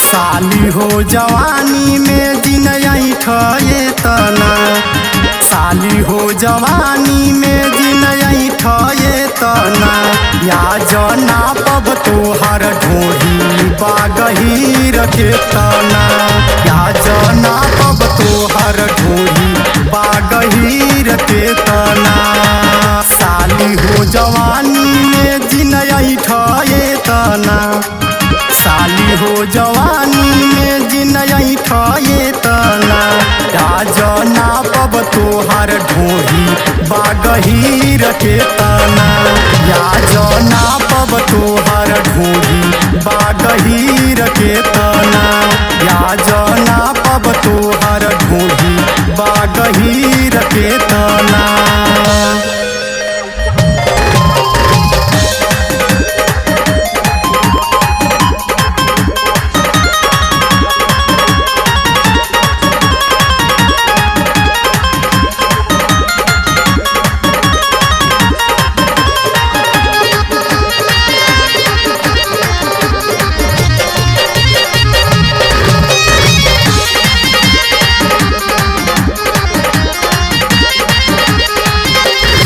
साली हो जवानी में जिनई ठये तना, साली हो जवानी में जिनई ठये तना, या जना पब तोहर ढोही बागहीर के तना, या जना पब तोहर ढोही बागहीर के तना। साली हो जवानी में जिनई ठये तना, साली हो जवानी में जिनई ठये तना, या जना पब तोहर ढोही बागहीर के तना, या जना पब तोहर ढोही बागहीर के तना, या जना पब तोहर ढोही बागहीर के तना।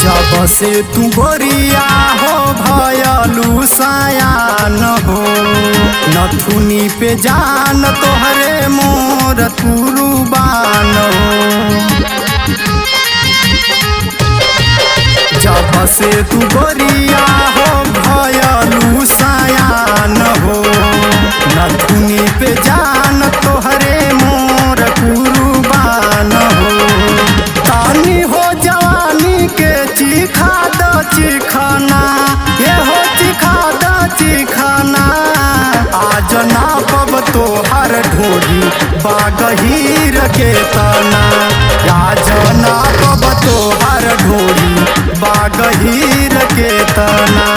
जब से तू गोरिया हो भयलू सयान हो, नथुनी पे जान तोहरे मोर कुर्बान हो। जब से तू गोरिया हो भयलू सयान हो, नथुनी पे जान तोहरे मोर कुर्बान हो। तानी हो जवानी के चिखा द चिखाना, ये हो चिखा द चिखाना, आज ना पब तोहर ढोही बागहीर के तना, आज ना पब तोहर ढोही बागहीर के तना,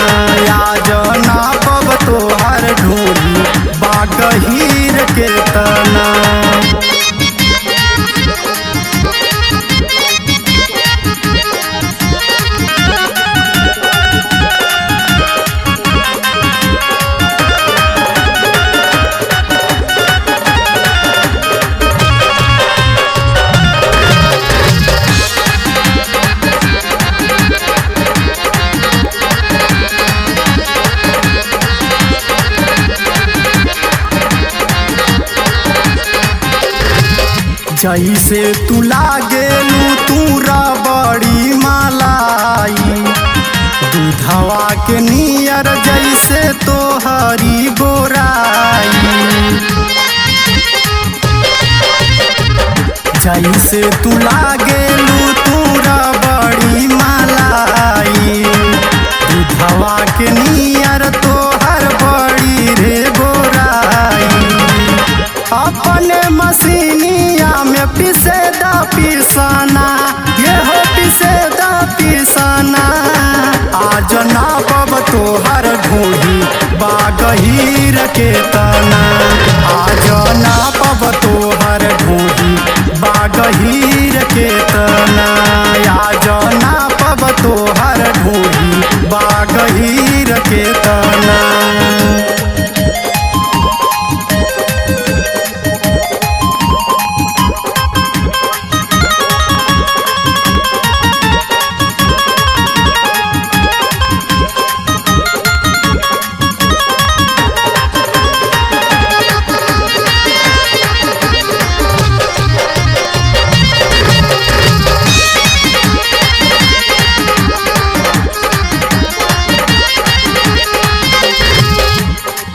आज ना पब तोहर ढोही बागहीर के तना। जैसे तू लागेलू तू रबड़ी मलाई, दूधवा के नियर जैसे तोहरी गोराई। जैसे तू लागेलू तू रबड़ी मलाई, दूधवा के नियर तोहर बड़ी रे गोराई। अपने मसीनिया में पिसे दा पिसाना, ये हो पिसे दा पिसाना, आज ना पब तोहर ढोही बागहीर के तना, आज ना पब तोहर ढोही बागहीर के तना, आज ना पब तोहर ढोही बागहीर के तना।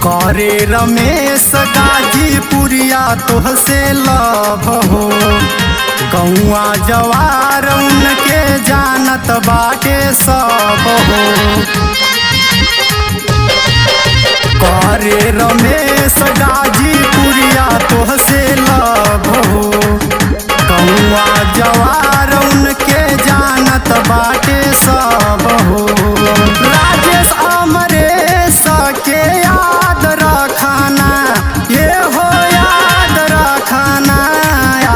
करे रमेश गाजीपुरिया तोहसे लभ हो, गौआ जवार उनके जानत बाटे सब हो। करे रमेश गाजीपुरिया तोहसे लभ हो, गौआ जवार उनके जानत बाटे सब हो। राजेश अमरेश के याद रखना, ये हो याद रखना।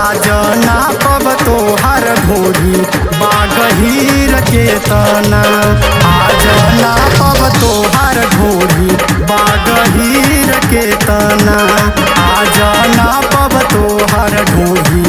आज ना पब तोहर ढोरी बागहीर के तना, आज ना पब तोहर ढोरी बागहीर के तना, आज ना पब तोहर ढोरी